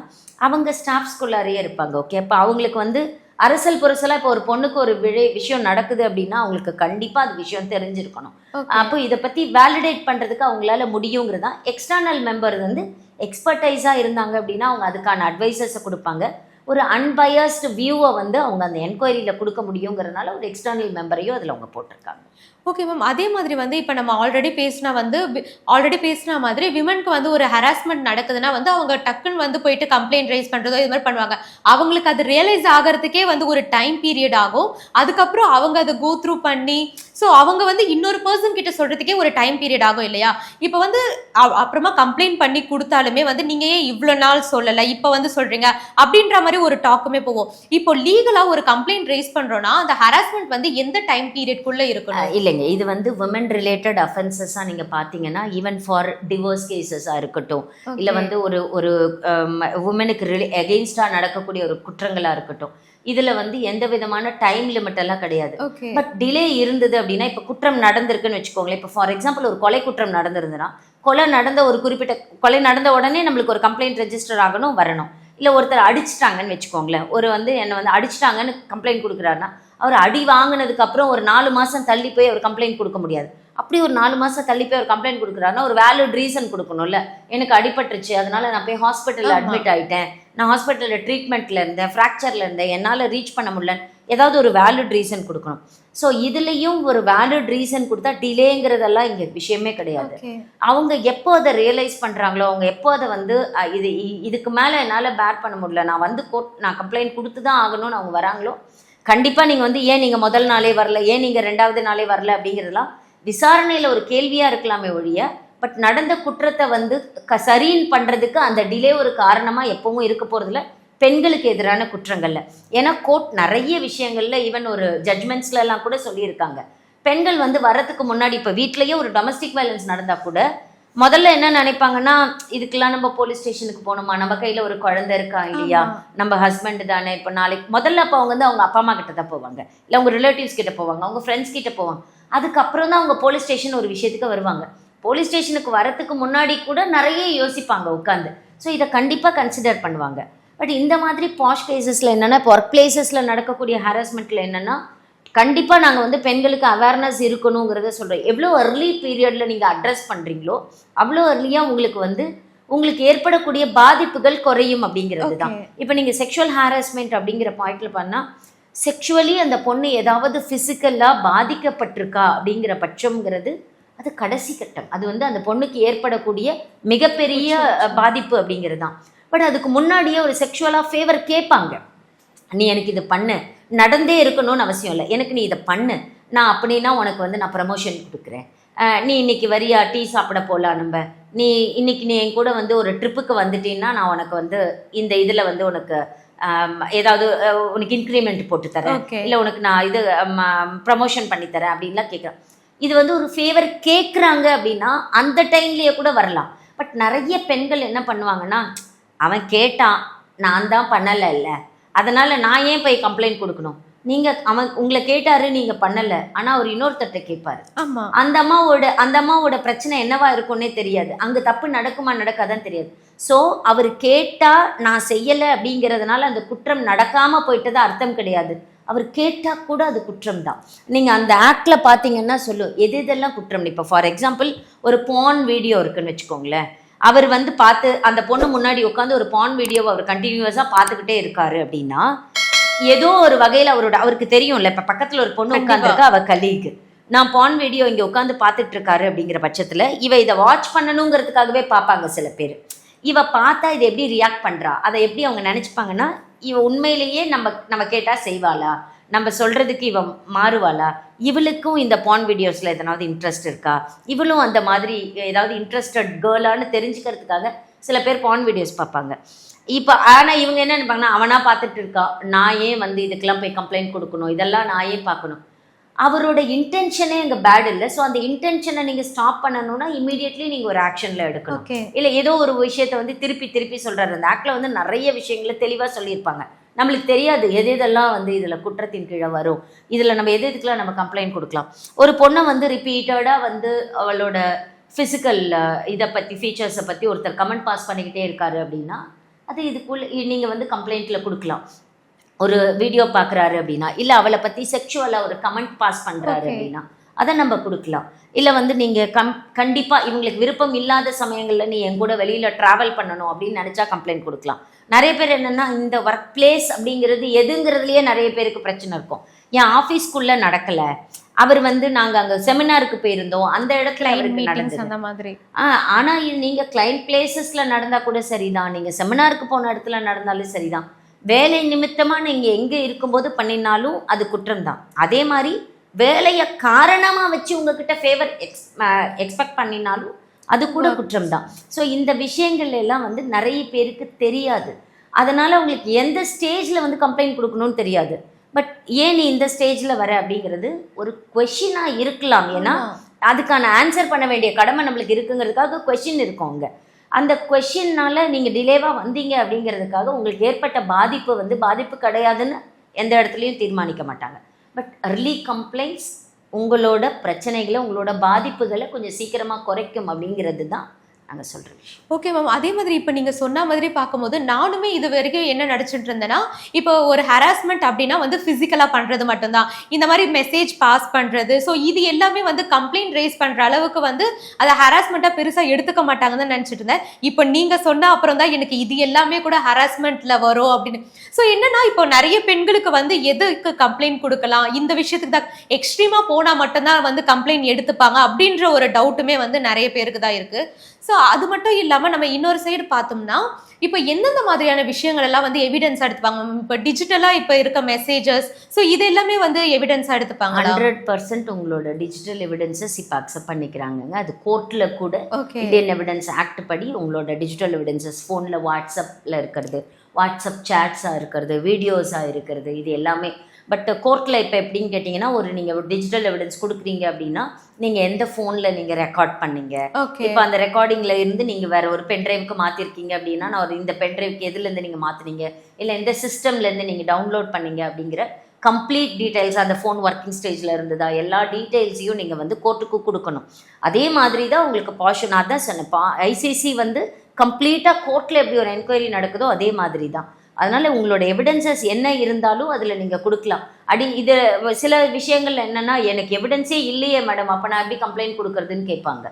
அவங்க ஸ்டாஃப்ஸ்குள்ளாரையே இருப்பாங்க. ஓகே, அப்போ அவங்களுக்கு வந்து அரசல் புரசலாக இப்போ ஒரு பொண்ணுக்கு ஒரு விஷயம் நடக்குது அப்படின்னா அவங்களுக்கு கண்டிப்பாக அது விஷயம் தெரிஞ்சிருக்கணும். அப்போ இதை பற்றி வேலிடேட் பண்ணுறதுக்கு அவங்களால முடியுங்கிறது தான். எக்ஸ்டர்னல் மெம்பர் வந்து எக்ஸ்பர்டைஸாக இருந்தாங்க அப்படின்னா அவங்க அதுக்கான அட்வைசஸை கொடுப்பாங்க. ஒரு அன்பயஸ்டு வியூவை வந்து அவங்க அந்த என்கொயரியில் கொடுக்க முடியுங்கிறதுனால ஒரு எக்ஸ்டர்னல் மெம்பரையும் அதில் அவங்க போட்டிருக்காங்க. Okay ma'am. அதே மாதிரி வந்து இப்போ நம்ம ஆல்ரெடி பேசின மாதிரி விமனுக்கு வந்து ஒரு ஹராஸ்மெண்ட் நடக்குதுன்னா வந்து அவங்க டக்குன்னு வந்து போயிட்டு கம்ப்ளைண்ட் ரைஸ் பண்ணுறதோ இது மாதிரி பண்ணுவாங்க. அவங்களுக்கு அது ரியலைஸ் ஆகிறதுக்கே வந்து ஒரு டைம் பீரியட் ஆகும். அதுக்கப்புறம் அவங்க அதை கோ த்ரூ பண்ணி ஸோ அவங்க வந்து இன்னொரு பர்சன் கிட்ட சொல்கிறதுக்கே ஒரு டைம் பீரியட் ஆகும் இல்லையா? இப்போ வந்து அப்புறமா கம்ப்ளைண்ட் பண்ணி கொடுத்தாலுமே வந்து நீங்கள் ஏன் இவ்வளோ நாள் சொல்லலை, இப்போ வந்து சொல்கிறீங்க அப்படின்ற மாதிரி ஒரு டாக்குமே போகும். இப்போ லீகலாக ஒரு கம்ப்ளைண்ட் ரைஸ் பண்ணுறோன்னா அந்த ஹராஸ்மெண்ட் வந்து எந்த டைம் பீரியட்குள்ளே இருக்கணும்? இல்லைங்க, இது வந்து விமன் ரிலேட்டட் அஃபென்சஸாக நீங்கள் பார்த்தீங்கன்னா ஈவன் ஃபார் டிவோர்ஸ் கேசஸாக இருக்கட்டும், இல்லை வந்து ஒரு உமனுக்கு எகெயின்ஸ்டாக நடக்கக்கூடிய ஒரு குற்றங்களாக இருக்கட்டும், இதில் வந்து எந்த விதமான டைம் லிமிட் எல்லாம் கிடையாது. பட் டிலே இருந்தது அப்படின்னா, இப்போ குற்றம் நடந்திருக்குன்னு வச்சுக்கோங்களேன். இப்போ ஃபார் எக்ஸாம்பிள் ஒரு கொலை குற்றம் நடந்திருந்ததுன்னா, கொலை நடந்த உடனே நம்மளுக்கு ஒரு கம்ப்ளைண்ட் ரெஜிஸ்டர் ஆகணும், வரணும். இல்லை ஒருத்தர் அடிச்சிட்டாங்கன்னு வச்சுக்கோங்களேன், என்னை வந்து அடிச்சிட்டாங்கன்னு கம்ப்ளைண்ட் கொடுக்குறாருன்னா அவர் அடி வாங்கினதுக்கு அப்புறம் ஒரு 4 மாதம் தள்ளி போய் அவர் கம்ப்ளைண்ட் கொடுக்க முடியாது. அப்படி ஒரு 4 மாதம் தள்ளி போய் அவர் கம்ப்ளைண்ட் கொடுக்குறாருன்னா ஒரு வேலிட் ரீசன் கொடுக்கணும்ல. எனக்கு அடிபட்டுருச்சு, அதனால நான் போய் ஹாஸ்பிட்டலில் அட்மிட் ஆகிட்டேன், நான் ஹாஸ்பிட்டலில் ட்ரீட்மெண்ட்டில் இருந்தேன், ஃப்ராக்சரில் இருந்தேன், என்னால் ரீச் பண்ண முடியல, ஏதாவது ஒரு வேலிட் ரீசன் கொடுக்கணும். ஸோ இதுலேயும் ஒரு வேலிட் ரீசன் கொடுத்தா டிலேங்கிறதெல்லாம் இங்கே விஷயமே கிடையாது. அவங்க எப்போ அதை ரியலைஸ் பண்ணுறாங்களோ, அவங்க எப்போ அதை வந்து இதுக்கு மேலே என்னால் பேர் பண்ண முடியல, நான் வந்து நான் கம்ப்ளைண்ட் கொடுத்து தான் ஆகணும்னு அவங்க வராங்களோ, கண்டிப்பாக நீங்கள் வந்து ஏன் நீங்கள் முதல் நாளே வரல, ஏன் நீங்கள் 2வது நாளே வரல அப்படிங்கிறதுலாம் விசாரணையில் ஒரு கேள்வியாக இருக்கலாமே ஒழிய, பட் நடந்த குற்றத்தை வந்து சரின்னு பண்ணுறதுக்கு அந்த டிலே ஒரு காரணமாக எப்பவும் இருக்க போகிறதுல பெண்களுக்கு எதிரான குற்றங்கள்ல. ஏன்னா கோர்ட் நிறைய விஷயங்கள்ல ஈவன் ஒரு ஜட்மெண்ட்ஸ்லாம் கூட சொல்லியிருக்காங்க, பெண்கள் வந்து வரதுக்கு முன்னாடி இப்போ வீட்லேயே ஒரு டொமஸ்டிக் வயலன்ஸ் நடந்தால் கூட முதல்ல என்ன நினைப்பாங்கன்னா, இதுக்கெல்லாம் நம்ம போலீஸ் ஸ்டேஷனுக்கு போகணுமா, நம்ம கையில் ஒரு குழந்தை இருக்கா இல்லையா, நம்ம ஹஸ்பண்ட் தானே, இப்போ நாளைக்கு முதல்ல அப்போ அவங்க வந்து அவங்க அப்பா அம்மா கிட்ட தான் போவாங்க, இல்லை அவங்க ரிலேட்டிவ்ஸ் கிட்ட போவாங்க, அவங்க ஃப்ரெண்ட்ஸ் கிட்ட போவாங்க. அதுக்கப்புறம் தான் அவங்க போலீஸ் ஸ்டேஷன் ஒரு விஷயத்துக்கு வருவாங்க. போலீஸ் ஸ்டேஷனுக்கு வரத்துக்கு முன்னாடி கூட நிறைய யோசிப்பாங்க உட்காந்து. ஸோ இதை கண்டிப்பாக கன்சிடர் பண்ணுவாங்க. பட் இந்த மாதிரி பாஷ் கேசஸில் என்னென்னா, இப்போ ஒர்க் பிளேசஸில் நடக்கக்கூடிய ஹராஸ்மெண்ட்டில் என்னென்னா, கண்டிப்பாக நாங்கள் வந்து பெண்களுக்கு அவேர்னஸ் இருக்கணுங்கிறத சொல்கிறோம். எவ்வளோ அர்லி பீரியடில் நீங்கள் அட்ரஸ் பண்ணுறீங்களோ அவ்வளோ அர்லியாக உங்களுக்கு ஏற்படக்கூடிய பாதிப்புகள் குறையும் அப்படிங்கிறது தான். இப்போ நீங்கள் செக்ஷுவல் ஹாரஸ்மெண்ட் அப்படிங்கிற பாயிண்டில் பண்ணால், செக்ஷுவலி அந்த பொண்ணு ஏதாவது ஃபிசிக்கலாக பாதிக்கப்பட்டிருக்கா அப்படிங்கிற பட்சம்ங்கிறது அது கடைசி கட்டம். அது வந்து அந்த பொண்ணுக்கு ஏற்படக்கூடிய மிகப்பெரிய பாதிப்பு அப்படிங்கிறது தான். பட் அதுக்கு முன்னாடியே ஒரு செக்ஷுவலாக ஃபேவர் கேட்பாங்க, நீ எனக்கு இது பண்ணு, நடந்தே இருக்கணும்னு அவசியம் இல்லை, எனக்கு நீ இதை பண்ணு, நான் அப்படின்னா உனக்கு வந்து நான் ப்ரமோஷன் கொடுக்குறேன், நீ இன்னைக்கு வரியா டீ சாப்பிட போகலாம், நீ இன்னைக்கு நீ என் கூட வந்து ஒரு ட்ரிப்புக்கு வந்துட்டீன்னா நான் உனக்கு வந்து இந்த இதில் வந்து உனக்கு ஏதாவது உனக்கு இன்க்ரிமெண்ட் போட்டு தரேன், இல்லை உனக்கு நான் இது ப்ரமோஷன் பண்ணித்தரேன் அப்படின்லாம் கேட்குறேன். இது வந்து ஒரு ஃபேவர் கேட்குறாங்க அப்படின்னா அந்த டைம்லேயே கூட வரலாம். பட் நிறைய பெண்கள் என்ன பண்ணுவாங்கன்னா, அவன் கேட்டான் நான் தான் பண்ணலை இல்லை, அதனால நான் ஏன் போய் கம்ப்ளைண்ட் கொடுக்கணும்? நீங்க உங்களை கேட்டாரு, நீங்க பண்ணல, ஆனா அவர் இன்னொருத்தட்ட கேட்பாரு. ஆமா, அந்த அம்மாவோட பிரச்சனை என்னவா இருக்கும்னே தெரியாது, அங்க தப்பு நடக்குமா நடக்காதான் தெரியாது. ஸோ அவர் கேட்டா நான் செய்யலை அப்படிங்கிறதுனால அந்த குற்றம் நடக்காம போயிட்டது அர்த்தம் கிடையாது. அவர் கேட்டா கூட அது குற்றம் தான். நீங்க அந்த ஆக்ட்ல பாத்தீங்கன்னா எது இதெல்லாம் குற்றம். இப்போ ஃபார் எக்ஸாம்பிள் ஒரு பான் வீடியோ இருக்குன்னு வச்சுக்கோங்களேன். அவர் வந்து பார்த்து அந்த பொண்ணு முன்னாடி உட்காந்து ஒரு பான் வீடியோவை அவர் கண்டினியூஸா பார்த்துக்கிட்டே இருக்காரு அப்படின்னா ஏதோ ஒரு வகையில் அவருக்கு தெரியும்ல, இப்போ பக்கத்தில் ஒரு பொண்ணு உட்காந்துருக்கா, அவ கலீக், நான் பான் வீடியோ இங்கே உட்காந்து பார்த்துட்டு இருக்காரு அப்படிங்கிற பட்சத்தில் இவ இதை வாட்ச் பண்ணணுங்கிறதுக்காகவே பார்ப்பாங்க சில பேர். இவ பார்த்தா இதை எப்படி ரியாக்ட் பண்ணுறா, அதை எப்படி அவங்க நினச்சிப்பாங்கன்னா இவ உண்மையிலேயே நம்ம கேட்டால் செய்வாளா, நம்ம சொல்கிறதுக்கு இவ மாறுவாளா, இவளுக்கும் இந்த பான் வீடியோஸில் எதனாவது இன்ட்ரெஸ்ட் இருக்கா, இவளும் அந்த மாதிரி ஏதாவது இன்ட்ரெஸ்டட் கேர்ளான்னு தெரிஞ்சுக்கிறதுக்காக சில பேர் பான் வீடியோஸ் பார்ப்பாங்க. இப்போ ஆனால் இவங்க என்ன நினைப்பாங்கன்னா அவனா பார்த்துட்டு இருக்கா, நான் ஏன் வந்து இதுக்கெல்லாம் போய் கம்ப்ளைண்ட் கொடுக்கணும், இதெல்லாம் நான் ஏன் பார்க்கணும். அவரோட இன்டென்ஷனே அங்கே பேட் இல்லை. ஸோ அந்த இன்டென்ஷனை நீங்கள் ஸ்டாப் பண்ணணும்னா இமீடியட்லி நீங்கள் ஒரு ஆக்ஷனில் எடுக்கணும். இல்லை ஏதோ ஒரு விஷயத்தை வந்து திருப்பி சொல்கிறாரு. அந்த ஆக்டில் வந்து நிறைய விஷயங்களை தெளிவாக சொல்லியிருப்பாங்க. நம்மளுக்கு தெரியாது எதெல்லாம் வந்து இதில் குற்றத்தின் கீழே வரும், இதில் நம்ம எதுக்கெல்லாம் நம்ம கம்ப்ளைண்ட் கொடுக்கலாம். ஒரு பொண்ணை வந்து ரிப்பீட்டடாக வந்து அவளோட ஃபிசிக்கல் இதை பற்றி ஃபீச்சர்ஸை பற்றி ஒருத்தர் கமெண்ட் பாஸ் பண்ணிக்கிட்டே இருக்காரு அப்படின்னா அது இதுக்குள்ள நீங்கள் வந்து கம்ப்ளைண்ட்டில் கொடுக்கலாம். ஒரு வீடியோ பார்க்குறாரு அப்படின்னா, இல்லை அவளை பற்றி செக்ஷுவலாக ஒரு கமெண்ட் பாஸ் பண்ணுறாரு அப்படின்னா அதை நம்ம கொடுக்கலாம். இல்லை வந்து நீங்கள் கண்டிப்பாக இவங்களுக்கு விருப்பம் இல்லாத சமயங்களில் நீ என் கூட வெளியில் ட்ராவல் பண்ணணும் அப்படின்னு நினச்சா கம்ப்ளைண்ட் கொடுக்கலாம். நிறைய பேர் என்னென்னா இந்த ஒர்க் பிளேஸ் அப்படிங்கிறது எதுங்கிறதுலையே நிறைய பேருக்கு பிரச்சனை இருக்கும். என் ஆஃபீஸ்க்குள்ளே நடக்கலை, அவர் வந்து நாங்கள் அங்கே செமினாருக்கு போயிருந்தோம், அந்த இடத்துல அவருக்கு நடந்தது அந்த மாதிரி. ஆனால் நீங்கள் கிளைண்ட் பிளேசஸில் நடந்தால் கூட சரிதான், நீங்கள் செமினாருக்கு போன இடத்துல நடந்தாலும் சரிதான், வேலை நிமித்தமாக நீங்கள் எங்கே இருக்கும்போது பண்ணினாலும் அது குற்றம் தான். அதே மாதிரி வேலையை காரணமாக வச்சு உங்ககிட்ட ஃபேவர் எக்ஸ்பெக்ட் பண்ணினாலும் அது கூட குற்றம் தான். ஸோ இந்த விஷயங்கள் எல்லாம் வந்து நிறைய பேருக்கு தெரியாது. அதனால் உங்களுக்கு எந்த ஸ்டேஜில் வந்து கம்ப்ளைண்ட் கொடுக்கணும்னு தெரியாது. பட் ஏன் நீ இந்த ஸ்டேஜில் வர அப்படிங்கிறது ஒரு கொஷினாக இருக்கலாம். ஏன்னா அதுக்கான ஆன்சர் பண்ண வேண்டிய கடமை நம்மளுக்கு இருக்குங்கிறதுக்காக கொஷின் இருக்கும். அங்கே அந்த கொஷின்னால் நீங்கள் டிலேவாக வந்தீங்க அப்படிங்கிறதுக்காக உங்களுக்கு ஏற்பட்ட பாதிப்பு வந்து பாதிப்பு கிடையாதுன்னு எந்த இடத்துலையும் தீர்மானிக்க மாட்டாங்க. பட் early complaints உங்களோட பிரச்சனைகளை உங்களோட பாதிப்புகளை கொஞ்சம் சீக்கிரமாக குறைக்கும் அப்படிங்கிறது தான் நாங்கள் சொல்கிற விஷயம். Okay ma'am. அதே மாதிரி இப்போ நீங்கள் சொன்ன மாதிரி பார்க்கும்போது நானுமே இது வரைக்கும் என்ன நடிச்சுட்டு இருந்தேன்னா, இப்போ ஒரு ஹராஸ்மெண்ட் அப்படின்னா வந்து ஃபிசிக்கலாக பண்ணுறது மட்டும்தான், இந்த மாதிரி மெசேஜ் பாஸ் பண்ணுறது, ஸோ இது எல்லாமே வந்து கம்ப்ளைண்ட் ரைஸ் பண்ணுற அளவுக்கு வந்து அதை ஹராஸ்மெண்ட்டாக பெருசாக எடுத்துக்க மாட்டாங்கன்னு தான் நினச்சிட்டு இருந்தேன். இப்போ நீங்கள் சொன்ன அப்புறம் தான் எனக்கு இது எல்லாமே கூட ஹராஸ்மெண்ட்டில் வரும் அப்படின்னு. ஸோ என்னன்னா இப்போ நிறைய பெண்களுக்கு வந்து எதுக்கு கம்ப்ளைண்ட் கொடுக்கலாம், இந்த விஷயத்துக்கு தான் எக்ஸ்ட்ரீமாக போனால் மட்டும்தான் வந்து கம்ப்ளைண்ட் எடுத்துப்பாங்க அப்படின்ற ஒரு டவுட்டுமே வந்து நிறைய பேருக்கு தான் இருக்குது. ஸோ அது மட்டும் இல்லாமல் நம்ம இன்னொரு சைடு பார்த்தோம்னா இப்போ எந்தெந்த மாதிரியான விஷயங்கள் எல்லாம் வந்து எவிடன்ஸாக எடுத்துப்பாங்க. இப்போ டிஜிட்டலாக இப்போ இருக்க மெசேஜஸ், ஸோ இது எல்லாமே வந்து எவிடன்ஸாக எடுத்துப்பாங்க. 100% உங்களோட டிஜிட்டல் எவிடன்ஸஸ் இப்போ அக்செப்ட் பண்ணிக்கிறாங்க. அது கோர்ட்டில் கூட இந்தியன் எவிடன்ஸ் ஆக்ட் படி உங்களோட டிஜிட்டல் எவிடன்சஸ் ஃபோனில் வாட்ஸ்அப்பில் இருக்கிறது, வாட்ஸ்அப் சேட்ஸாக இருக்கிறது, வீடியோஸாக இருக்கிறது, இது எல்லாமே. பட் கோர்ட்டில் இப்போ எப்படின்னு கேட்டிங்கன்னா நீங்கள் ஒரு டிஜிட்டல் எவிடன்ஸ் கொடுக்குறீங்க அப்படின்னா நீங்கள் எந்த ஃபோனில் நீங்கள் ரெக்கார்ட் பண்ணீங்க, இப்போ அந்த ரெக்கார்டிங்கில் இருந்து நீங்கள் வேறு ஒரு பென்ட்ரைவுக்கு மாற்றிருக்கீங்க அப்படின்னா நான் ஒரு இந்த பென்ட்ரைவுக்கு எதுலேருந்து நீங்கள் மாற்றினீங்க, இல்லை எந்த சிஸ்டம்லேருந்து நீங்கள் டவுன்லோட் பண்ணீங்க அப்படிங்கிற கம்ப்ளீட் டீட்டெயில்ஸ், அந்த ஃபோன் ஒர்க்கிங் ஸ்டேஜில் இருந்ததா எல்லா டீட்டெயில்ஸையும் நீங்கள் வந்து கோர்ட்டுக்கு கொடுக்கணும். அதே மாதிரி தான் உங்களுக்கு பாஷன். அதான் சொன்னேன், ஐசிசி வந்து கம்ப்ளீட்டாக கோர்ட்டில் எப்படி ஒரு என்கொயரி நடக்குதோ அதே மாதிரி தான். அதனால் உங்களோட எவிடன்சஸ் என்ன இருந்தாலும் அதில் நீங்கள் கொடுக்கலாம். இது சில விஷயங்கள் என்னென்னா எனக்கு எவிடன்ஸே இல்லையே மேடம், அப்போ நான் எப்படி கம்ப்ளைண்ட் கொடுக்குறதுன்னு கேட்பாங்க.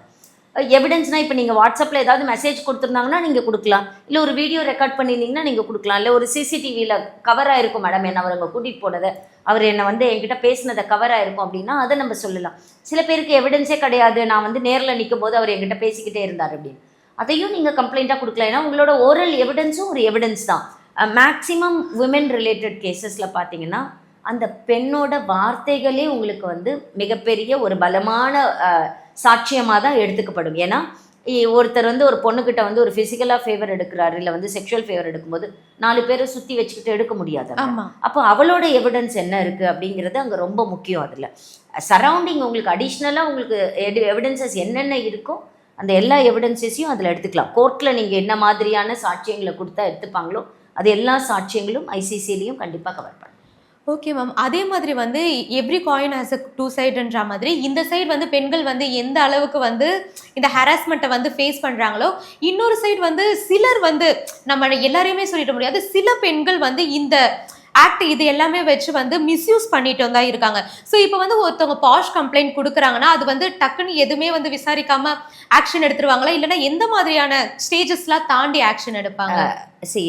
எவிடன்ஸ்னால் இப்போ நீங்கள் வாட்ஸ்அப்பில் ஏதாவது மெசேஜ் கொடுத்துருந்தாங்கன்னா நீங்கள் கொடுக்கலாம், இல்லை ஒரு வீடியோ ரெக்கார்ட் பண்ணியிருந்தீங்கன்னா நீங்கள் கொடுக்கலாம், இல்லை ஒரு சிசிடிவியில் கவராக இருக்கும் மேடம் என்ன அவர் அங்கே கூட்டிகிட்டு போனதை, அவர் என்னை வந்து என்கிட்ட பேசினதை கவராக இருக்கும் அப்படின்னா அதை நம்ம சொல்லலாம். சில பேருக்கு எவிடன்ஸே கிடையாது, நான் வந்து நேரில் நிற்கும் போது அவர் என்கிட்ட பேசிக்கிட்டே இருந்தார் அப்படின்னு, அதையும் நீங்கள் கம்ப்ளைண்ட்டாக கொடுக்கலாம். ஏன்னா உங்களோட ஓரல் எவிடன்ஸும் ஒரு எவிடன்ஸ் தான். மேக்ஸிமம் விமென் ரிலேட்டட் கேசஸில் பார்த்தீங்கன்னா அந்த பெண்ணோட வார்த்தைகளே உங்களுக்கு வந்து மிகப்பெரிய ஒரு பலமான சாட்சியமாக தான் எடுத்துக்கப்படும். ஏன்னா ஒருத்தர் வந்து ஒரு பொண்ணுக்கிட்ட வந்து ஒரு ஃபிசிக்கலாக ஃபேவர் எடுக்கிறாரு, இல்லை வந்து செக்ஷுவல் ஃபேவர் எடுக்கும்போது 4 பேரை சுற்றி வச்சுக்கிட்டு எடுக்க முடியாது. அப்போ அவளோட எவிடன்ஸ் என்ன இருக்குது அப்படிங்கிறது அங்கே ரொம்ப முக்கியம். அதில் சரௌண்டிங் உங்களுக்கு அடிஷ்னலாக உங்களுக்கு எவிடன்சஸ் என்னென்ன இருக்கோ அந்த எல்லா எவிடன்ஸஸையும் அதில் எடுத்துக்கலாம். கோர்ட்டில் நீங்கள் என்ன மாதிரியான சாட்சியங்களை கொடுத்தா எடுத்துப்பாங்களோ அது எல்லா சாட்சியங்களும் ஐசிசிலையும் கண்டிப்பாக கவர் பண்ணும். Okay ma'am. அதே மாதிரி வந்து every coin has a two சைடுன்ற மாதிரி இந்த சைடு வந்து பெண்கள் வந்து எந்த அளவுக்கு வந்து இந்த ஹராஸ்மெண்ட்டை வந்து ஃபேஸ் பண்ணுறாங்களோ, இன்னொரு சைடு வந்து சிலர் வந்து நம்ம எல்லாரையுமே சொல்லிட முடியாது, சில பெண்கள் வந்து இந்த ஆக்ட் இது எல்லாமே வச்சு வந்து மிஸ்யூஸ் பண்ணிட்டு தான் இருக்காங்க. ஸோ இப்போ வந்து ஒருத்தவங்க பாஷ் கம்ப்ளைண்ட் கொடுக்குறாங்கன்னா அது வந்து டக்குன்னு எதுவுமே வந்து விசாரிக்காம ஆக்ஷன் எடுத்துருவாங்களா, இல்லைன்னா எந்த மாதிரியான ஸ்டேஜஸ்லாம் தாண்டி ஆக்ஷன் எடுப்பாங்க?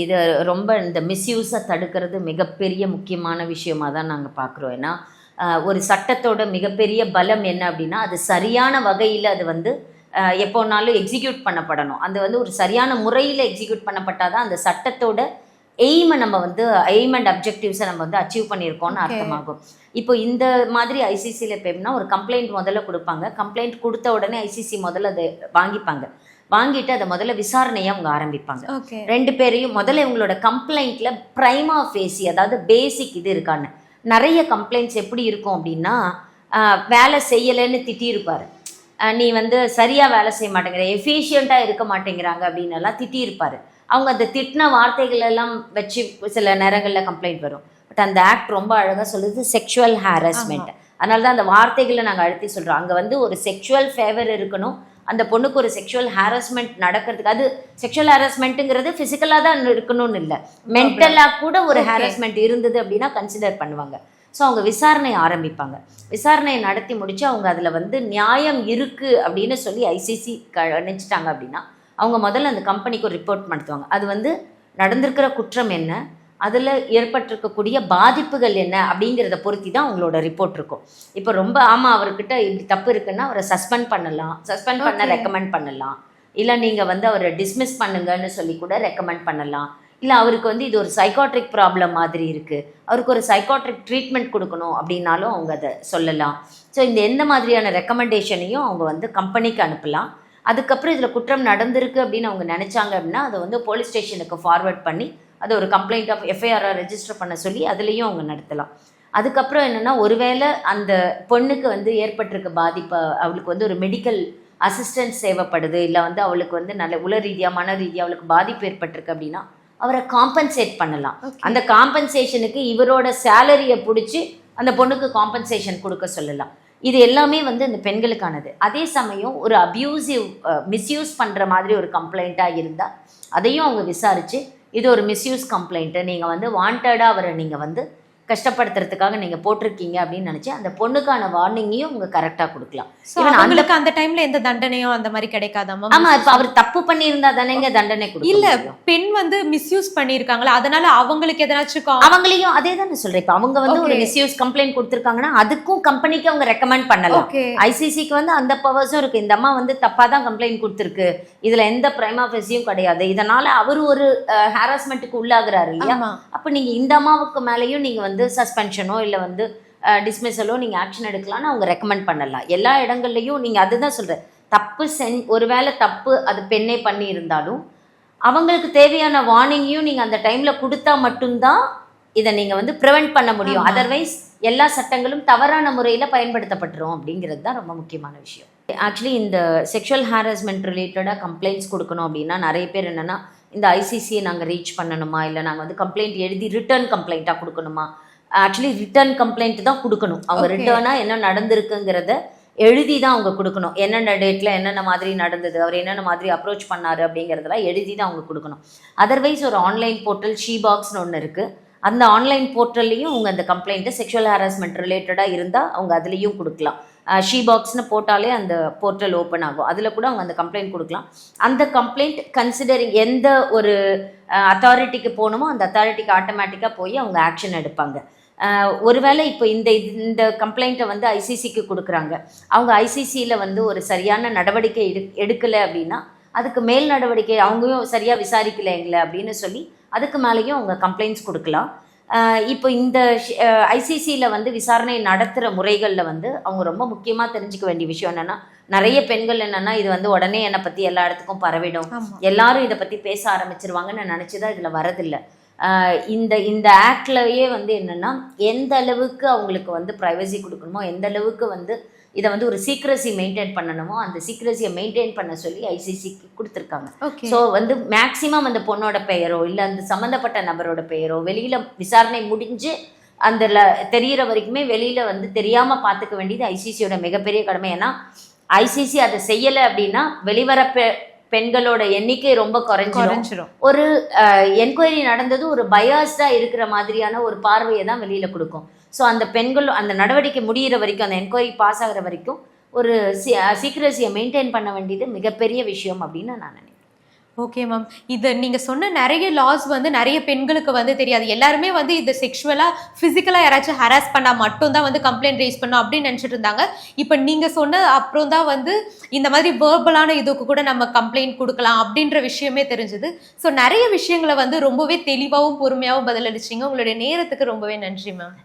இது ரொம்ப இந்த மிஸ்யூஸை தடுக்கிறது மிகப்பெரிய முக்கியமான விஷயமா தான் நாங்கள் பார்க்குறோம். ஏன்னா ஒரு சட்டத்தோட மிகப்பெரிய பலம் என்ன அப்படின்னா, அது சரியான வகையில் அது வந்து எப்போனாலும் எக்ஸிக்யூட் பண்ணப்படணும். அது வந்து ஒரு சரியான முறையில் எக்ஸிக்யூட் பண்ணப்பட்டாதான் அந்த சட்டத்தோட எய்மை நம்ம வந்து எய்ம் அண்ட் அப்ஜெக்டிவ்ஸை நம்ம வந்து அச்சீவ் பண்ணியிருக்கோம்னு அர்த்தமாகும். இப்போ இந்த மாதிரி ஐசிசியில் எப்படின்னா ஒரு கம்ப்ளைண்ட் முதல்ல கொடுப்பாங்க. கம்ப்ளைண்ட் கொடுத்த உடனே ஐசிசி முதல்ல அதை வாங்கிட்டு அதை முதல்ல விசாரணையை அவங்க ஆரம்பிப்பாங்க. 2 பேரையும் முதல்ல இவங்களோட கம்ப்ளைண்ட்டில் ப்ரைமா ஃபேசி, அதாவது பேசிக் இது இருக்கான்னு. நிறைய கம்ப்ளைண்ட்ஸ் எப்படி இருக்கும் அப்படின்னா, வேலை செய்யலைன்னு திட்டியிருப்பார், நீ வந்து சரியாக வேலை செய்ய மாட்டேங்கிற, எஃபிஷியண்ட்டாக இருக்க மாட்டேங்கிறாங்க அப்படின்னு எல்லாம் திட்டியிருப்பார். அவங்க அந்த திட்டின வார்த்தைகள் எல்லாம் வச்சு சில நேரங்களில் கம்ப்ளைண்ட் வரும். பட் அந்த ஆக்ட் ரொம்ப அழகாக சொல்லுது செக்ஷுவல் ஹாரஸ்மெண்ட். அதனால தான் அந்த வார்த்தைகளை நாங்கள் அழுத்தி சொல்கிறோம். அங்கே வந்து ஒரு செக்ஷுவல் ஃபேவர் இருக்கணும், அந்த பொண்ணுக்கு ஒரு செக்ஷுவல் ஹாரஸ்மெண்ட் நடக்கிறதுக்கு. அது செக்ஷுவல் ஹாரஸ்மெண்ட்டுங்கிறது ஃபிசிக்கலாக தான் இருக்கணும்னு இல்லை, மென்டலாக கூட ஒரு ஹாரஸ்மெண்ட் இருந்தது அப்படின்னா கன்சிடர் பண்ணுவாங்க. ஸோ அவங்க விசாரணை ஆரம்பிப்பாங்க. விசாரணையை நடத்தி முடித்து அவங்க அதில் வந்து நியாயம் இருக்குது அப்படின்னு சொல்லி ஐசிசி நினச்சிட்டாங்க அப்படின்னா அவங்க முதல்ல அந்த கம்பெனிக்கு ஒரு ரிப்போர்ட் நடத்துவாங்க. அது வந்து நடந்திருக்கிற குற்றம் என்ன, அதில் ஏற்பட்டிருக்கக்கூடிய பாதிப்புகள் என்ன அப்படிங்கிறத பொறுத்தி தான் அவங்களோட ரிப்போர்ட் இருக்கும். இப்போ ரொம்ப அவர்கிட்ட இப்படி தப்பு இருக்குன்னா அவரை சஸ்பெண்ட் பண்ண ரெக்கமெண்ட் பண்ணலாம், இல்லை நீங்கள் வந்து அவரை டிஸ்மிஸ் பண்ணுங்கன்னு சொல்லி கூட ரெக்கமெண்ட் பண்ணலாம். இல்லை அவருக்கு வந்து இது ஒரு சைக்காட்ரிக் ப்ராப்ளம் மாதிரி இருக்குது, அவருக்கு ஒரு சைக்காட்ரிக் ட்ரீட்மெண்ட் கொடுக்கணும் அப்படின்னாலும் அவங்க அதை சொல்லலாம். ஸோ இந்த எந்த மாதிரியான ரெக்கமெண்டேஷனையும் அவங்க வந்து கம்பெனிக்கு அனுப்பலாம். அதுக்கப்புறம் இதில் குற்றம் நடந்திருக்கு அப்படின்னு அவங்க நினச்சாங்க அப்படின்னா அதை வந்து போலீஸ் ஸ்டேஷனுக்கு ஃபார்வர்ட் பண்ணி அதை ஒரு கம்ப்ளைண்ட் ஆஃப் எஃப்ஐஆராக ரெஜிஸ்டர் பண்ண சொல்லி அதுலேயும் அவங்க நடத்தலாம். அதுக்கப்புறம் என்னென்னா, ஒருவேளை அந்த பொண்ணுக்கு வந்து ஏற்பட்டிருக்க பாதிப்பை, அவளுக்கு வந்து ஒரு மெடிக்கல் அசிஸ்டன்ஸ் தேவைப்படுது, இல்லை வந்து அவளுக்கு வந்து நல்ல உள ரீதியாக மன ரீதியாக அவளுக்கு பாதிப்பு ஏற்பட்டிருக்கு அப்படின்னா அவரை காம்பன்சேட் பண்ணலாம். அந்த காம்பன்சேஷனுக்கு இவரோட சேலரியை பிடிச்சி அந்த பொண்ணுக்கு காம்பன்சேஷன் கொடுக்க சொல்லலாம். இது எல்லாமே வந்து இந்த பெண்களுக்கானது. அதே சமயம் ஒரு அப்யூசிவ் மிஸ்யூஸ் பண்ணுற மாதிரி ஒரு கம்ப்ளைண்ட்டாக இருந்தால் அதையும் அவங்க விசாரித்து இது ஒரு மிஸ்யூஸ் கம்ப்ளைண்ட்டு, நீங்கள் வந்து வாண்டடாக அவரை நீங்கள் வந்து கஷ்டப்படுத்துறதுக்காக நீங்கள் போட்டிருக்கீங்க அப்படின்னு நினச்சி அந்த பொண்ணுக்கான வார்னிங்கையும் அவங்க கரெக்டாக கொடுக்கலாம். அவங்களுக்கு அந்த டைமில் எந்த தண்டனையும் அந்த மாதிரி கிடைக்காதாமா? ஆமாம், இப்போ அவர் தப்பு பண்ணியிருந்தா தானேங்க தண்டனை கொடுக்கும். இல்லை, பெண் வந்து மிஸ்யூஸ் பண்ணியிருக்காங்களா, அதனால அவங்களுக்கு எதனாச்சும் அவங்களையும் அதே தான் நான் சொல்கிறேன். இப்போ அவங்க வந்து ஒரு மிஸ்யூஸ் கம்ப்ளைண்ட் கொடுத்துருக்காங்கன்னா அதுக்கும் கம்பெனிக்கு அவங்க ரெக்கமெண்ட் பண்ணலாம். ஐசிசிக்கு வந்து அந்த பவர்ஸும் இருக்குது. இந்த அம்மா வந்து தப்பாக தான் கம்ப்ளைண்ட் கொடுத்துருக்கு, இதில் எந்த பிரைமா ஃபேஸியும் கிடையாது, இதனால் அவர் ஒரு ஹாரஸ்மெண்ட்டுக்கு உள்ளாகிறாரு இல்லையா, அப்போ நீங்கள் இந்த அம்மாவுக்கு மேலேயும் நீங்கள் வந்து சஸ்பென்ஷனோ இல்லை வந்து டிஸ்மிஸலோ நீங்கள் ஆக்ஷன் எடுக்கலாம்னு அவங்க ரெக்கமெண்ட் பண்ணலாம். எல்லா இடங்கள்லையும் நீங்கள் அதுதான் சொல்கிறேன், தப்பு ஒருவேளை தப்பு அது பெண்ணே பண்ணி இருந்தாலும் அவங்களுக்கு தேவையான வார்னிங்கையும் நீங்கள் அந்த டைமில் கொடுத்தா மட்டும்தான் இதை நீங்கள் வந்து ப்ரிவெண்ட் பண்ண முடியும். அதர்வைஸ் எல்லா சட்டங்களும் தவறான முறையில் பயன்படுத்தப்பட்டுரும் அப்படிங்கிறது தான் ரொம்ப முக்கியமான விஷயம். ஆக்சுவலி இந்த செக்ஷுவல் ஹாரஸ்மெண்ட் ரிலேட்டடாக கம்ப்ளைண்ட்ஸ் கொடுக்கணும் அப்படின்னா நிறைய பேர் என்னென்னா, இந்த ஐசிசியை நாங்கள் ரீச் பண்ணணுமா, இல்லை நாங்கள் வந்து கம்ப்ளைண்ட் எழுதி ரிட்டர்ன் கம்ப்ளைண்ட்டாக கொடுக்கணுமா? ஆக்சுவலி ரிட்டர்ன் கம்ப்ளைண்ட் தான் கொடுக்கணும். அவங்க ரிட்டர்னாக என்ன நடந்திருக்குங்கிறத எழுதி தான் அவங்க கொடுக்கணும். என்னென்ன டேட்டில் என்னென்ன மாதிரி நடந்தது, அவர் என்னென்ன மாதிரி அப்ரோச் பண்ணார் அப்படிங்கிறதெல்லாம் எழுதி தான் அவங்க கொடுக்கணும். அதர்வைஸ் ஒரு ஆன்லைன் போர்ட்டல் ஷீபாக்ஸ்னு ஒன்று இருக்குது. அந்த ஆன்லைன் போர்ட்டல்லையும் அவங்க அந்த கம்ப்ளைண்ட்டை செக்ஷுவல் ஹாரஸ்மெண்ட் ரிலேட்டடாக இருந்தால் அவங்க அதுலேயும் கொடுக்கலாம். ஷீபாக்ஸ்னு போட்டாலே அந்த போர்ட்டல் ஓப்பன் ஆகும், அதில் கூட அவங்க அந்த கம்ப்ளைண்ட் கொடுக்கலாம். அந்த கம்ப்ளைண்ட் கன்சிடரிங் எந்த ஒரு அத்தாரிட்டிக்கு போகணுமோ அந்த அத்தாரிட்டிக்கு ஆட்டோமேட்டிக்காக போய் அவங்க ஆக்ஷன் எடுப்பாங்க. ஒருவேளை இப்போ இந்த கம்ப்ளைண்ட்டை வந்து ஐசிசிக்கு கொடுக்குறாங்க, அவங்க ஐசிசியில் வந்து ஒரு சரியான நடவடிக்கை எடுக்கலை அப்படின்னா அதுக்கு மேல் நடவடிக்கை அவங்களும் சரியாக விசாரிக்கலைங்களே அப்படின்னு சொல்லி அதுக்கு மேலேயும் அவங்க கம்ப்ளைண்ட்ஸ் கொடுக்கலாம். இப்போ இந்த ஐசிசியில் வந்து விசாரணை நடத்துகிற முறைகளில் வந்து அவங்க ரொம்ப முக்கியமாக தெரிஞ்சுக்க வேண்டிய விஷயம் என்னென்னா, நிறைய பெண்கள் என்னென்னா இது வந்து உடனே என்னை பற்றி எல்லா இடத்துக்கும் பரவிடும், எல்லாரும் இதை பற்றி பேச ஆரம்பிச்சிருவாங்கன்னு நினச்சி தான் இதில் வரதில்லை. இந்த ஆக்ட்லயே வந்து என்னென்னா, எந்த அளவுக்கு அவங்களுக்கு வந்து ப்ரைவசி கொடுக்கணுமோ, எந்த அளவுக்கு வந்து இதை வந்து ஒரு சீக்ரஸி மெயின்டைன் பண்ணணுமோ அந்த சீக்ரஸியை மெயின்டைன் பண்ண சொல்லி ஐசிசிக்கு கொடுத்துருக்காங்க. ஸோ வந்து மேக்சிமம் அந்த பொண்ணோட பெயரோ இல்லை அந்த சம்மந்தப்பட்ட நபரோட பெயரோ வெளியில் விசாரணை முடிஞ்சு அந்த தெரிகிற வரைக்குமே வெளியில் வந்து தெரியாமல் பார்த்துக்க வேண்டியது ஐசிசியோட மிகப்பெரிய கடமை. ஏன்னா ஐசிசி அதை செய்யலை அப்படின்னா வெளிவர பெண்களோட எண்ணிக்கை ரொம்ப குறைஞ்சிரும். ஒரு என்கொயரி நடந்தது ஒரு பயாஸ்டாக இருக்கிற மாதிரியான ஒரு பார்வையை தான் வெளியில் கொடுக்கும். ஸோ அந்த பெண்கள் அந்த நடவடிக்கை முடிகிற வரைக்கும் அந்த என்கொயரி பாஸ் ஆகிற வரைக்கும் ஒரு சீக்ரஸியை மெயின்டைன் பண்ண வேண்டியது மிகப்பெரிய விஷயம் அப்படின்னு நான் நினைக்கிறேன். ஓகே மேம், இது நீங்கள் சொன்ன நிறைய லாஸ் வந்து நிறைய பெண்களுக்கு வந்து தெரியாது. எல்லாருமே வந்து இது செக்ஷுவலாக ஃபிசிக்கலாக யாராச்சும் ஹராஸ் பண்ணால் மட்டும்தான் வந்து கம்ப்ளைண்ட் ரைஸ் பண்ணோம் அப்படின்னு நினச்சிட்டு இருந்தாங்க. இப்போ நீங்கள் சொன்ன அப்புறம் தான் வந்து இந்த மாதிரி வேர்பலான இதுக்கு கூட நம்ம கம்ப்ளைண்ட் கொடுக்கலாம் அப்படின்ற விஷயமே தெரிஞ்சுது. ஸோ நிறைய விஷயங்களை வந்து ரொம்பவே தெளிவாகவும் பொறுமையாகவும் பதிலளிச்சிங்க. உங்களுடைய நேரத்துக்கு ரொம்பவே நன்றி மேம்.